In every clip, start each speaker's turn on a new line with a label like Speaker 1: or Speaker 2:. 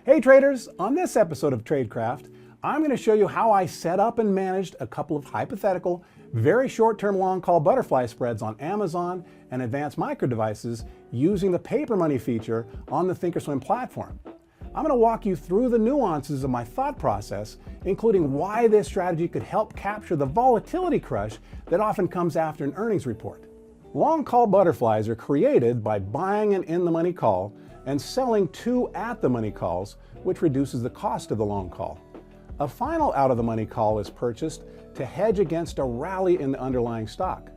Speaker 1: Hey traders, on this episode of Tradecraft, I'm going to show you how I set up and managed a couple of hypothetical, very short-term long call butterfly spreads on Amazon and advanced micro devices using the paperMoney feature on the thinkorswim platform. I'm going to walk you through the nuances of my thought process, including why this strategy could help capture the volatility crush that often comes after an earnings report. Long call butterflies are created by buying an in-the-money call and selling two at-the-money calls, which reduces the cost of the long call. A final out-of-the-money call is purchased to hedge against a rally in the underlying stock.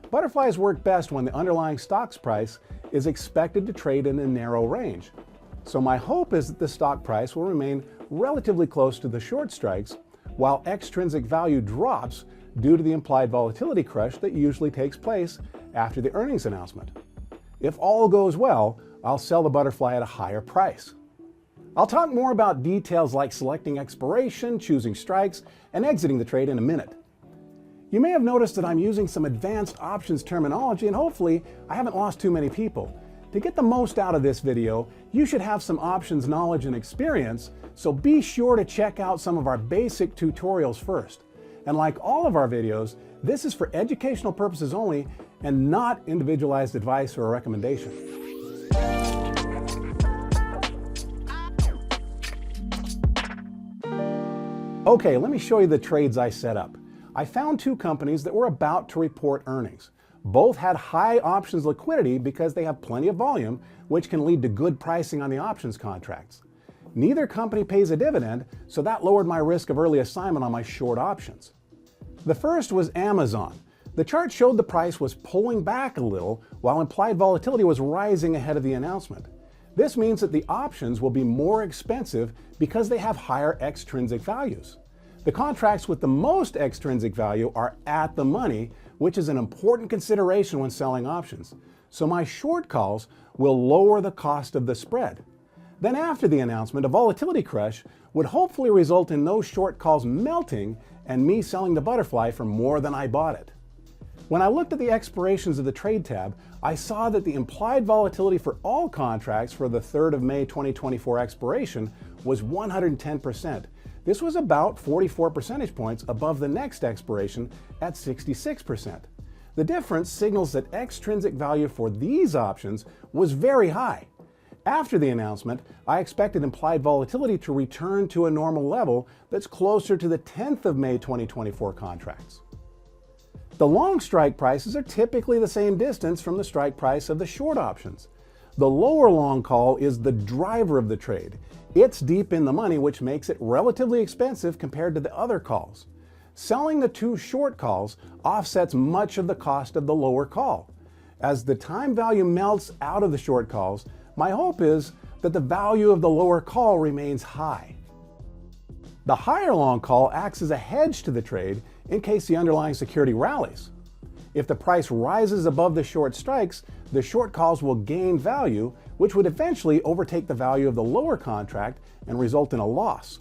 Speaker 1: Butterflies work best when the underlying stock's price is expected to trade in a narrow range. So my hope is that the stock price will remain relatively close to the short strikes, while extrinsic value drops due to the implied volatility crush that usually takes place after the earnings announcement. If all goes well, I'll sell the butterfly at a higher price. I'll talk more about details like selecting expiration, choosing strikes, and exiting the trade in a minute. You may have noticed that I'm using some advanced options terminology, and hopefully I haven't lost too many people. To get the most out of this video, you should have some options knowledge and experience, so be sure to check out some of our basic tutorials first. And like all of our videos, this is for educational purposes only and not individualized advice or a recommendation. Okay, let me show you the trades I set up. I found two companies that were about to report earnings. Both had high options liquidity because they have plenty of volume, which can lead to good pricing on the options contracts. Neither company pays a dividend, so that lowered my risk of early assignment on my short options. The first was Amazon. The chart showed the price was pulling back a little while implied volatility was rising ahead of the announcement. This means that the options will be more expensive because they have higher extrinsic values. The contracts with the most extrinsic value are at the money, which is an important consideration when selling options. So my short calls will lower the cost of the spread. Then after the announcement, a volatility crush would hopefully result in those short calls melting and me selling the butterfly for more than I bought it. When I looked at the expirations of the trade tab, I saw that the implied volatility for all contracts for the 3rd of May 2024 expiration was 110%. This was about 44 percentage points above the next expiration at 66%. The difference signals that extrinsic value for these options was very high. After the announcement, I expected implied volatility to return to a normal level that's closer to the 10th of May 2024 contracts. The long strike prices are typically the same distance from the strike price of the short options. The lower long call is the driver of the trade. It's deep in the money, which makes it relatively expensive compared to the other calls. Selling the two short calls offsets much of the cost of the lower call. As the time value melts out of the short calls, my hope is that the value of the lower call remains high. The higher long call acts as a hedge to the trade in case the underlying security rallies. If the price rises above the short strikes, the short calls will gain value, which would eventually overtake the value of the lower contract and result in a loss.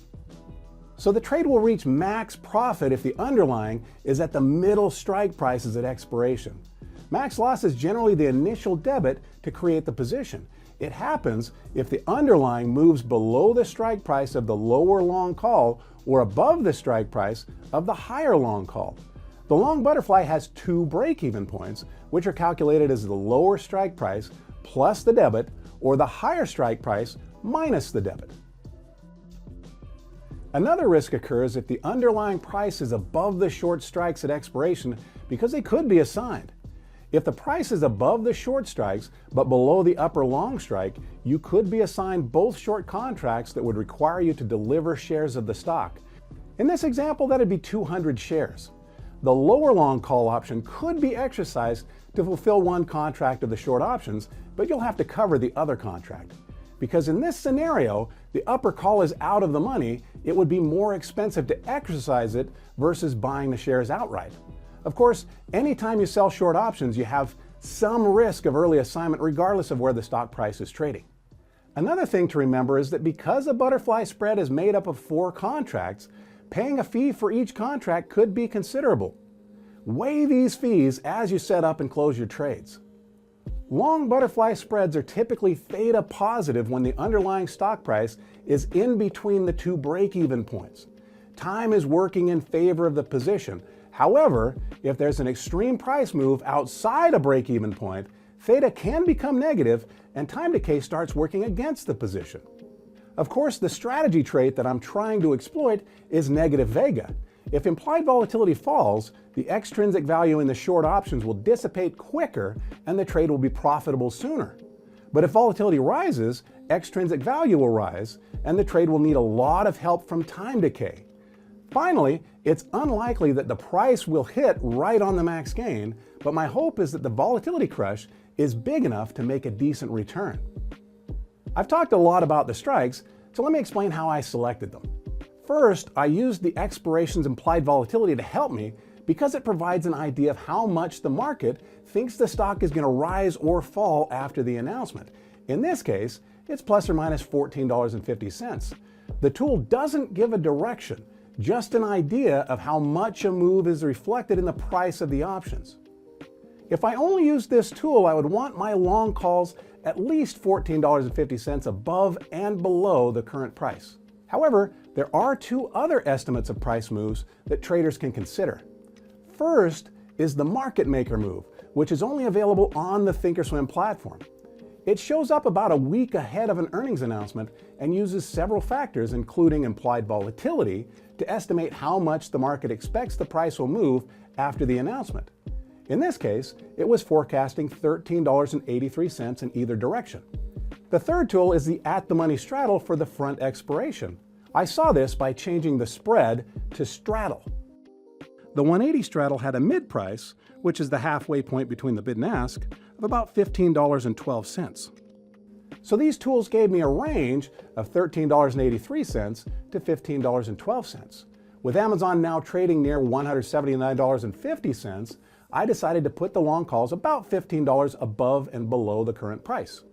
Speaker 1: So the trade will reach max profit if the underlying is at the middle strike prices at expiration. Max loss is generally the initial debit to create the position. It happens if the underlying moves below the strike price of the lower long call or above the strike price of the higher long call. The long butterfly has two break-even points, which are calculated as the lower strike price plus the debit or the higher strike price minus the debit. Another risk occurs if the underlying price is above the short strikes at expiration because they could be assigned. If the price is above the short strikes but below the upper long strike, you could be assigned both short contracts that would require you to deliver shares of the stock. In this example, that'd be 200 shares. The lower long call option could be exercised to fulfill one contract of the short options, but you'll have to cover the other contract. Because in this scenario, the upper call is out of the money, it would be more expensive to exercise it versus buying the shares outright. Of course, anytime you sell short options, you have some risk of early assignment regardless of where the stock price is trading. Another thing to remember is that because a butterfly spread is made up of 4 contracts, paying a fee for each contract could be considerable. Weigh these fees as you set up and close your trades. Long butterfly spreads are typically theta positive when the underlying stock price is in between the two break-even points. Time is working in favor of the position. However, if there's an extreme price move outside a break-even point, theta can become negative and time decay starts working against the position. Of course, the strategy trait that I'm trying to exploit is negative vega. If implied volatility falls, the extrinsic value in the short options will dissipate quicker and the trade will be profitable sooner. But if volatility rises, extrinsic value will rise and the trade will need a lot of help from time decay. Finally, it's unlikely that the price will hit right on the max gain, but my hope is that the volatility crush is big enough to make a decent return. I've talked a lot about the strikes, so let me explain how I selected them. First, I used the expiration's implied volatility to help me because it provides an idea of how much the market thinks the stock is going to rise or fall after the announcement. In this case, it's plus or minus $14.50. The tool doesn't give a direction, just an idea of how much a move is reflected in the price of the options. If I only used this tool, I would want my long calls at least $14.50 above and below the current price. However, there are two other estimates of price moves that traders can consider. First is the market maker move, which is only available on the thinkorswim platform. It shows up about a week ahead of an earnings announcement and uses several factors, including implied volatility, to estimate how much the market expects the price will move after the announcement. In this case, it was forecasting $13.83 in either direction. The third tool is the at-the-money straddle for the front expiration. I saw this by changing the spread to straddle. The 180 straddle had a mid price, which is the halfway point between the bid and ask, of about $15.12. So these tools gave me a range of $13.83 to $15.12. With Amazon now trading near $179.50, I decided to put the long calls about $15 above and below the current price.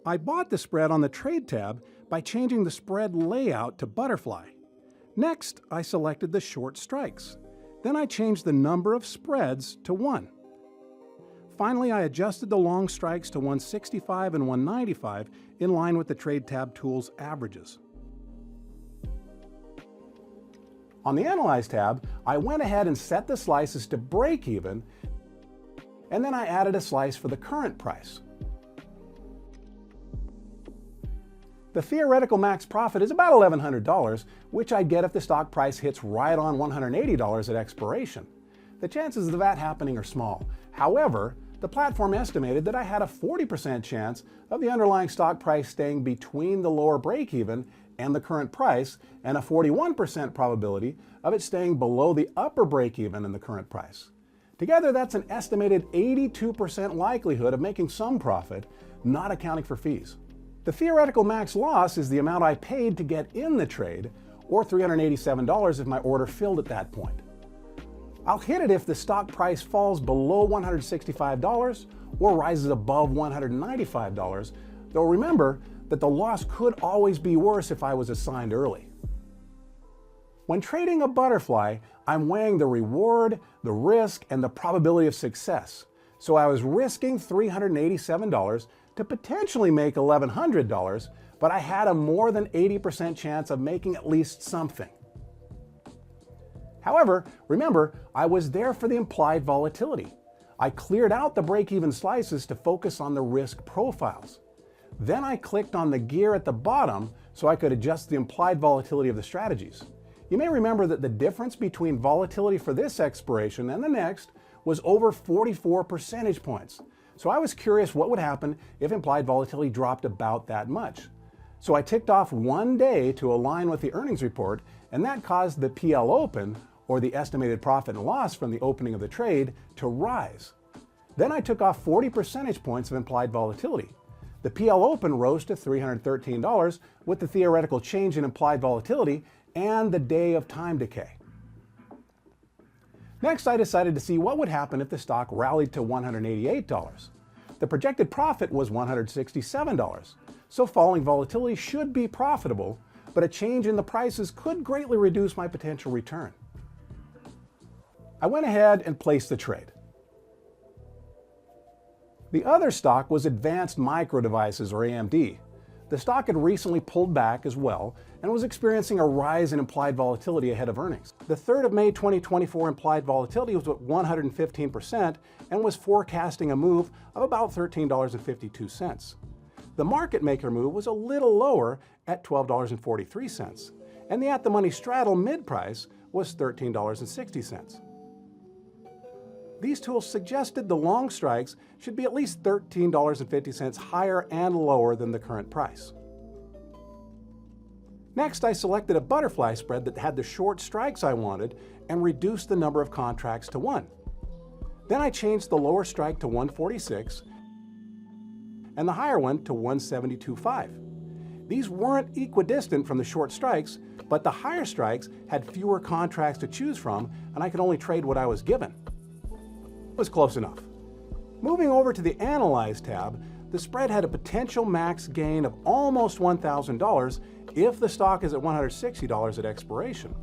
Speaker 1: I bought the spread on the Trade tab by changing the spread layout to butterfly. Next, I selected the short strikes. Then I changed the number of spreads to 1. Finally, I adjusted the long strikes to 165 and 195 in line with the Trade tab tool's averages. On the Analyze tab, I went ahead and set the slices to break even, and then I added a slice for the current price. The theoretical max profit is about $1,100, which I get if the stock price hits right on $180 at expiration. The chances of that happening are small. However, the platform estimated that I had a 40% chance of the underlying stock price staying between the lower break-even and the current price, and a 41% probability of it staying below the upper break-even and the current price. Together, that's an estimated 82% likelihood of making some profit, not accounting for fees. The theoretical max loss is the amount I paid to get in the trade, or $387 if my order filled at that point. I'll hit it if the stock price falls below $165 or rises above $195, though remember that the loss could always be worse if I was assigned early. When trading a butterfly, I'm weighing the reward, the risk, and the probability of success. So I was risking $387 to potentially make $1,100, but I had a more than 80% chance of making at least something. However, remember, I was there for the implied volatility. I cleared out the break-even slices to focus on the risk profiles. Then I clicked on the gear at the bottom so I could adjust the implied volatility of the strategies. You may remember that the difference between volatility for this expiration and the next was over 44 percentage points. So I was curious what would happen if implied volatility dropped about that much. So I ticked off 1 day to align with the earnings report, and that caused the PL open, or the estimated profit and loss from the opening of the trade, to rise. Then I took off 40 percentage points of implied volatility. The PL open rose to $313 with the theoretical change in implied volatility and the day of time decay. Next, I decided to see what would happen if the stock rallied to $188. The projected profit was $167, so falling volatility should be profitable, but a change in the prices could greatly reduce my potential return. I went ahead and placed the trade. The other stock was Advanced Micro Devices, or AMD. The stock had recently pulled back as well and was experiencing a rise in implied volatility ahead of earnings. The 3rd of May 2024 implied volatility was at 115% and was forecasting a move of about $13.52. The market maker move was a little lower at $12.43, and the at-the-money straddle mid-price was $13.60. These tools suggested the long strikes should be at least $13.50 higher and lower than the current price. Next, I selected a butterfly spread that had the short strikes I wanted and reduced the number of contracts to 1. Then I changed the lower strike to 146 and the higher one to 172.5. These weren't equidistant from the short strikes, but the higher strikes had fewer contracts to choose from, and I could only trade what I was given. It was close enough. Moving over to the Analyze tab, the spread had a potential max gain of almost $1,000 if the stock is at $160 at expiration.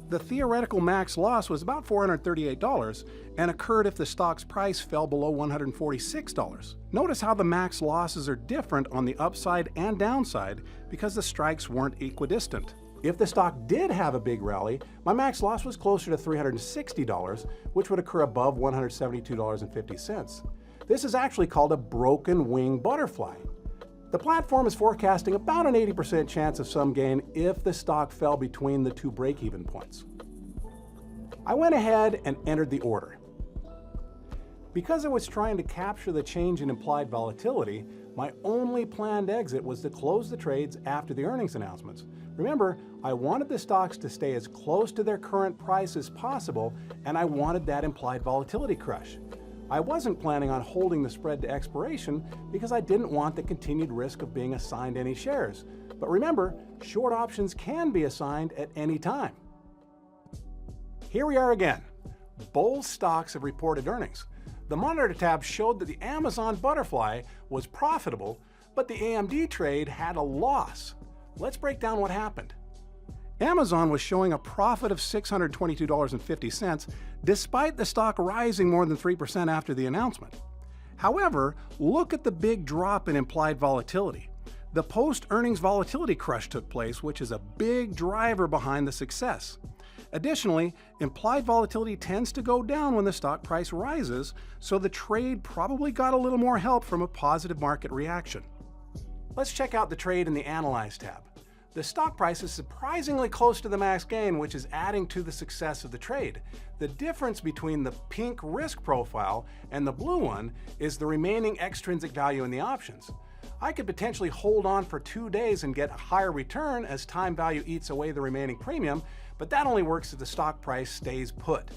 Speaker 1: The theoretical max loss was about $438 and occurred if the stock's price fell below $146. Notice how the max losses are different on the upside and downside because the strikes weren't equidistant. If the stock did have a big rally, my max loss was closer to $360, which would occur above $172.50. This is actually called a broken wing butterfly. The platform is forecasting about an 80% chance of some gain if the stock fell between the two break-even points. I went ahead and entered the order. Because I was trying to capture the change in implied volatility, my only planned exit was to close the trades after the earnings announcements. Remember, I wanted the stocks to stay as close to their current price as possible, and I wanted that implied volatility crush. I wasn't planning on holding the spread to expiration because I didn't want the continued risk of being assigned any shares. But remember, short options can be assigned at any time. Here we are again. Both stocks have reported earnings. The Monitor tab showed that the Amazon Butterfly was profitable, but the AMD trade had a loss. Let's break down what happened. Amazon was showing a profit of $622.50 despite the stock rising more than 3% after the announcement. However, look at the big drop in implied volatility. The post-earnings volatility crush took place, which is a big driver behind the success. Additionally, implied volatility tends to go down when the stock price rises, so the trade probably got a little more help from a positive market reaction. Let's check out the trade in the Analyze tab. The stock price is surprisingly close to the max gain, which is adding to the success of the trade. The difference between the pink risk profile and the blue one is the remaining extrinsic value in the options. I could potentially hold on for 2 days and get a higher return as time value eats away the remaining premium, but that only works if the stock price stays put.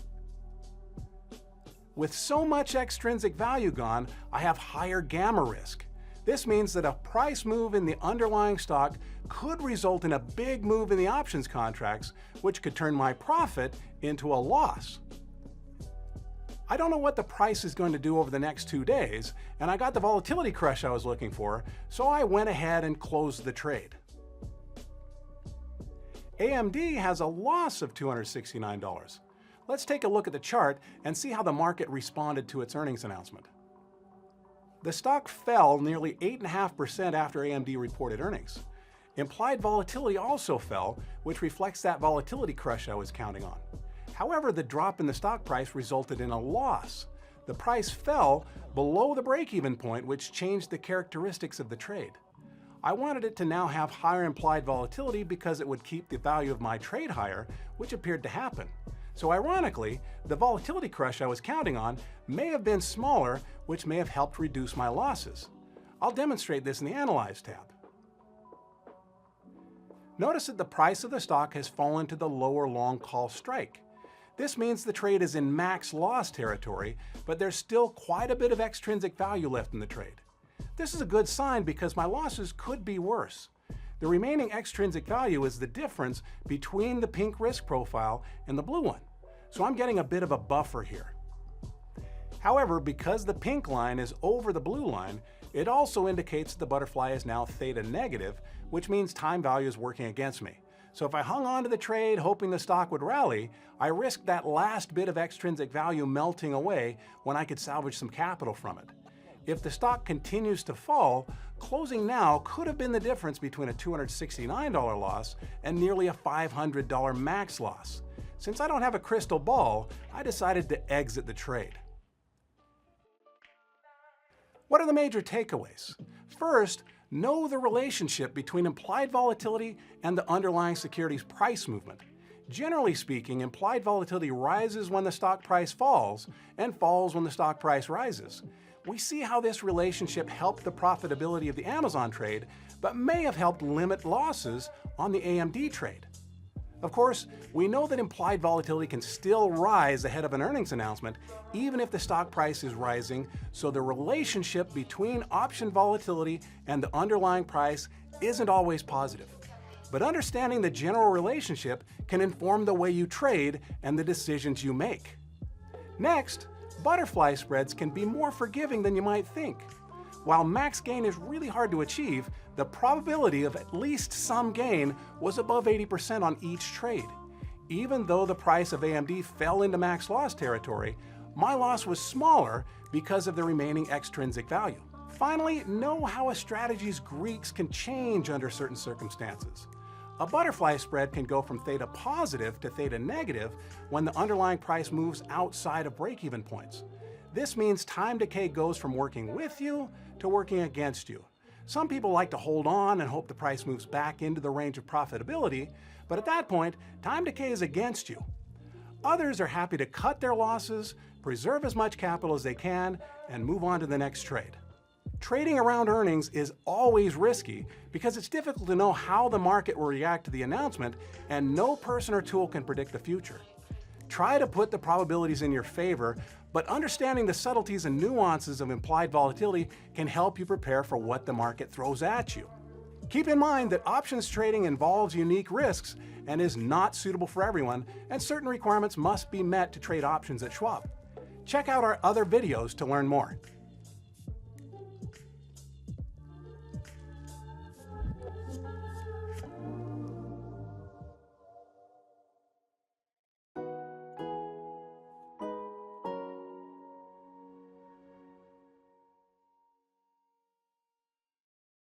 Speaker 1: With so much extrinsic value gone, I have higher gamma risk. This means that a price move in the underlying stock could result in a big move in the options contracts, which could turn my profit into a loss. I don't know what the price is going to do over the next 2 days, and I got the volatility crush I was looking for, so I went ahead and closed the trade. AMD has a loss of $269. Let's take a look at the chart and see how the market responded to its earnings announcement. The stock fell nearly 8.5% after AMD reported earnings. Implied volatility also fell, which reflects that volatility crush I was counting on. However, the drop in the stock price resulted in a loss. The price fell below the break-even point, which changed the characteristics of the trade. I wanted it to now have higher implied volatility because it would keep the value of my trade higher, which appeared to happen. So ironically, the volatility crush I was counting on may have been smaller, which may have helped reduce my losses. I'll demonstrate this in the Analyze tab. Notice that the price of the stock has fallen to the lower long call strike. This means the trade is in max loss territory, but there's still quite a bit of extrinsic value left in the trade. This is a good sign because my losses could be worse. The remaining extrinsic value is the difference between the pink risk profile and the blue one, so I'm getting a bit of a buffer here. However, because the pink line is over the blue line, it also indicates that the butterfly is now theta negative, which means time value is working against me. So if I hung on to the trade hoping the stock would rally, I risked that last bit of extrinsic value melting away when I could salvage some capital from it. If the stock continues to fall, closing now could have been the difference between a $269 loss and nearly a $500 max loss. Since I don't have a crystal ball, I decided to exit the trade. What are the major takeaways? First, know the relationship between implied volatility and the underlying security's price movement. Generally speaking, implied volatility rises when the stock price falls and falls when the stock price rises. We see how this relationship helped the profitability of the Amazon trade, but may have helped limit losses on the AMD trade. Of course, we know that implied volatility can still rise ahead of an earnings announcement, even if the stock price is rising, so the relationship between option volatility and the underlying price isn't always positive. But understanding the general relationship can inform the way you trade and the decisions you make. Next, butterfly spreads can be more forgiving than you might think. While max gain is really hard to achieve, the probability of at least some gain was above 80% on each trade. Even though the price of AMD fell into max loss territory, my loss was smaller because of the remaining extrinsic value. Finally, know how a strategy's Greeks can change under certain circumstances. A butterfly spread can go from theta positive to theta negative when the underlying price moves outside of break-even points. This means time decay goes from working with you to working against you. Some people like to hold on and hope the price moves back into the range of profitability, but at that point, time decay is against you. Others are happy to cut their losses, preserve as much capital as they can, and move on to the next trade. Trading around earnings is always risky because it's difficult to know how the market will react to the announcement, and no person or tool can predict the future. Try to put the probabilities in your favor, but understanding the subtleties and nuances of implied volatility can help you prepare for what the market throws at you. Keep in mind that options trading involves unique risks and is not suitable for everyone, and certain requirements must be met to trade options at Schwab. Check out our other videos to learn more.